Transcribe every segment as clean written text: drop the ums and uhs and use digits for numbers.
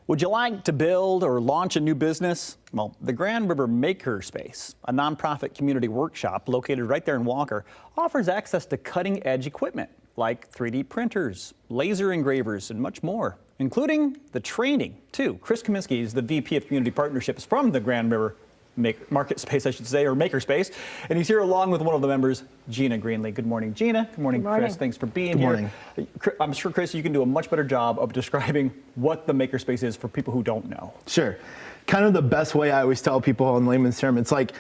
Would you like to build or launch a new business? Well, the Grand River Makerspace, a nonprofit community workshop located right there in Walker, offers access to cutting-edge equipment like 3D printers, laser engravers, and much more, including the training, too. Chris Kaminsky is the VP of Community Partnerships from the Grand River Marketspace, I should say, or Makerspace, and he's here along with one of the members, Gina Greenlee. Good morning, Gina. Good morning, Chris. Thanks for being here. Good morning. I'm sure, Chris, you can do a much better job of describing what the Makerspace is for people who don't know. Sure. Kind of the best way I always tell people in layman's terms, it's like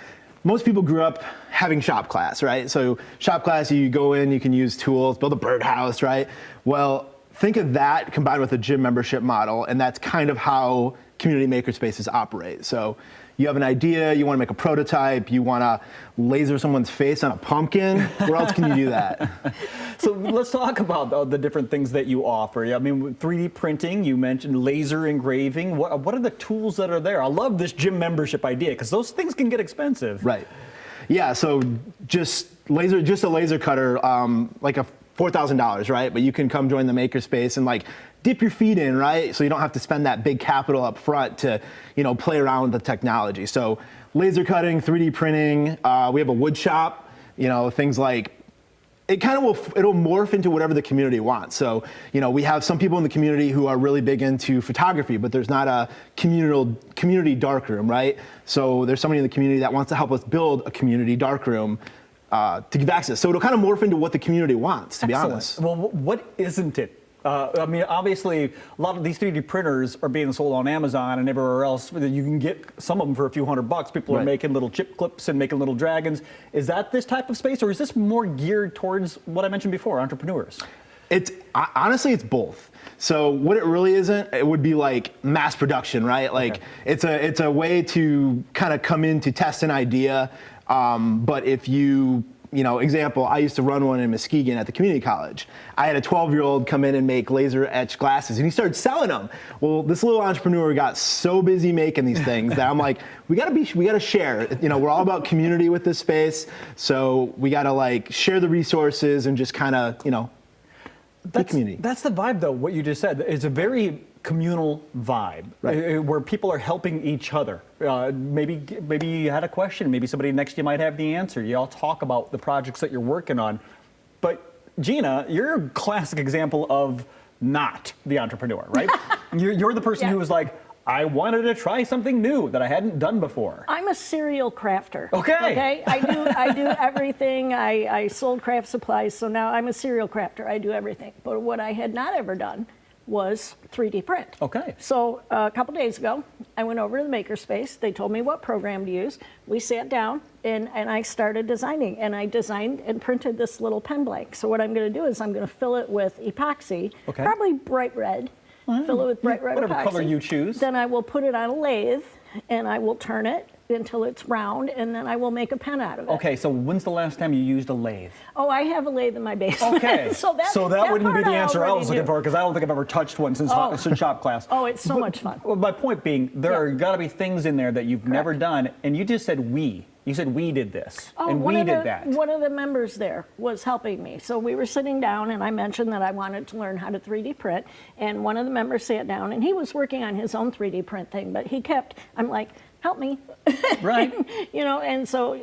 most people grew up having shop class, right? So shop class, you go in, you can use tools, build a birdhouse, right? Well, think of that combined with a gym membership model, and that's kind of how community makerspaces operate. So you have an idea, you want to make a prototype, you want to laser someone's face on a pumpkin. Where else can you do that? So let's talk about the different things that you offer. I mean, 3D printing, you mentioned laser engraving. What are the tools that are there? I love this gym membership idea because those things can get expensive. Right. Yeah, so just a laser cutter, like a $4,000, right? But you can come join the Makerspace and like dip your feet in, right? So you don't have to spend that big capital up front to, play around with the technology. So laser cutting, 3D printing, we have a wood shop, things like, it'll morph into whatever the community wants. So, we have some people in the community who are really big into photography, but there's not a community darkroom, right? So there's somebody in the community that wants to help us build a community darkroom to give access. So it'll kind of morph into what the community wants, to be honest. Well, what isn't it? I mean, obviously, a lot of these 3D printers are being sold on Amazon and everywhere else. You can get some of them for a few $100. People are making little chip clips and making little dragons. Is that this type of space, or is this more geared towards what I mentioned before, entrepreneurs? Honestly, it's both. So what it really isn't, it would be like mass production, right? Like it's a way to kind of come in to test an idea. But if example, I used to run one in Muskegon at the community college. I had a 12-year-old come in and make laser etched glasses, and he started selling them. Well, this little entrepreneur got so busy making these things that I'm like, we gotta share. We're all about community with this space, so we gotta like share the resources and just kind of, the community. That's the vibe, though. What you just said, it's a very communal vibe, right, where people are helping each other. Maybe you had a question, maybe somebody next to you might have the answer. You all talk about the projects that you're working on. But Gina, you're a classic example of not the entrepreneur, right? You're the person who was like, I wanted to try something new that I hadn't done before. I'm a serial crafter. Okay. I do everything. I sold craft supplies, so now I'm a serial crafter. I do everything. But what I had not ever done was 3D print. Okay. So a couple days ago, I went over to the Makerspace. They told me what program to use. We sat down and I started designing. And I designed and printed this little pen blank. So what I'm going to do is I'm going to fill it with epoxy, probably bright red. Fill it with bright red whatever epoxy. Color you choose. Then I will put it on a lathe and I will turn it until it's round, and then I will make a pen out of it. Okay, so when's the last time you used a lathe? Oh, I have a lathe in my basement. Okay, so that wouldn't be the answer I was looking for, because I don't think I've ever touched one since shop class. Oh, it's so much fun. Well, my point being, there are got to be things in there that you've never done, and you just said we. You said we did this, and we did that. One of the members there was helping me. So we were sitting down, and I mentioned that I wanted to learn how to 3D print, and one of the members sat down, and he was working on his own 3D print thing, but I'm like, help me. Right. And so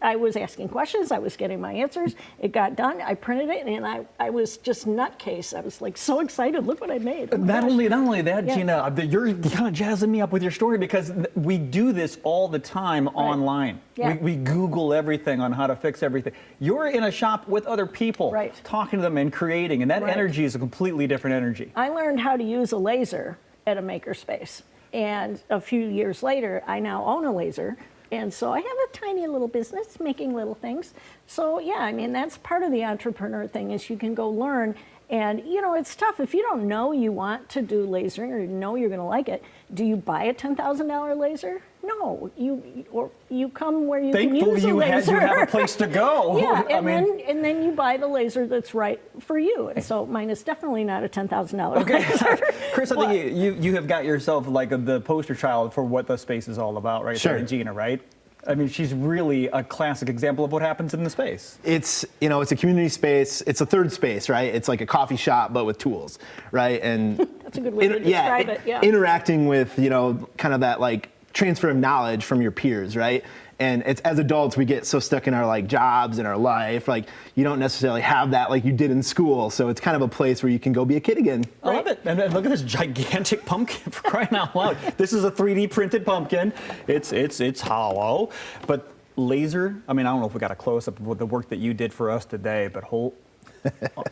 I was asking questions, I was getting my answers, it got done, I printed it, and I was just nutcase. I was like so excited, look what I made. Not only that, Gina, you're kind of jazzing me up with your story, because we do this all the time online. Yeah. We Google everything on how to fix everything. You're in a shop with other people, talking to them and creating, and that energy is a completely different energy. I learned how to use a laser at a Makerspace. And a few years later, I now own a laser. And so I have a tiny little business making little things. So yeah, I mean, that's part of the entrepreneur thing, is you can go learn. And it's tough. If you don't know you want to do lasering or you know you're going to like it, do you buy a $10,000 laser? No, you come where you can use a laser. Thankfully, you have a place to go. Yeah, and then you buy the laser that's right for you. And so mine is definitely not a $10,000 laser. Chris, I think you have got yourself like the poster child for what the space is all about, right? Sure. There, Gina, right? I mean, she's really a classic example of what happens in the space. It's, you know, it's a community space. It's a third space, right? It's like a coffee shop, but with tools, right? And That's a good way to describe it, yeah. Interacting with, you know, kind of that like transfer of knowledge from your peers, right? And it's, as adults, we get so stuck in our like jobs and our life, like you don't necessarily have that like you did in school. So it's kind of a place where you can go be a kid again. I love it. And look at this gigantic pumpkin, for crying out loud. This is a 3D printed pumpkin. It's hollow, but laser. I mean, I don't know if we got a close up of the work that you did for us today, but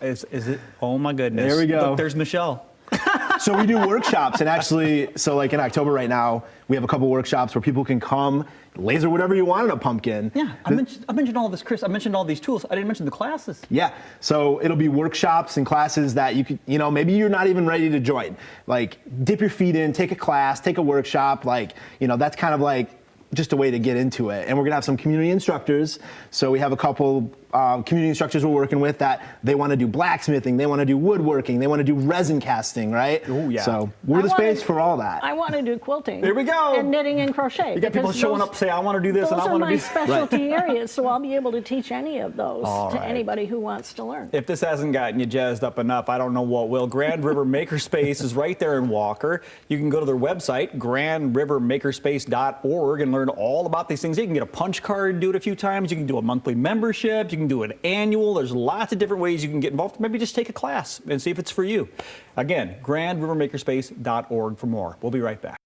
is it? Oh my goodness. There we go. Look, there's Michelle. So we do workshops, and actually, so like in October right now, we have a couple workshops where people can come, laser whatever you want in a pumpkin. Yeah, I mentioned all this, Chris. I mentioned all these tools. I didn't mention the classes. Yeah, so it'll be workshops and classes that you could, you know, maybe you're not even ready to join. Like, dip your feet in, take a class, take a workshop. Like, you know, that's kind of like just a way to get into it. And we're gonna have some community instructors. So we have a couple community instructors we're working with that they wanna do blacksmithing, they wanna do woodworking, they wanna do resin casting, right? Oh yeah. So we're the space for all that. I want to do quilting. Here we go. And knitting and crochet. You got people showing up say, I want to do this and I want to do Those are my specialty areas, so I'll be able to teach any of those to right. anybody who wants to learn. If this hasn't gotten you jazzed up enough, I don't know what will. Grand River Makerspace is right there in Walker. You can go to their website, grandrivermakerspace.org, and learn all about these things. You can get a punch card, do it a few times. You can do a monthly membership. You can do an annual. There's lots of different ways you can get involved. Maybe just take a class and see if it's for you. Again, grandrivermakerspace.org for more. We'll be right back.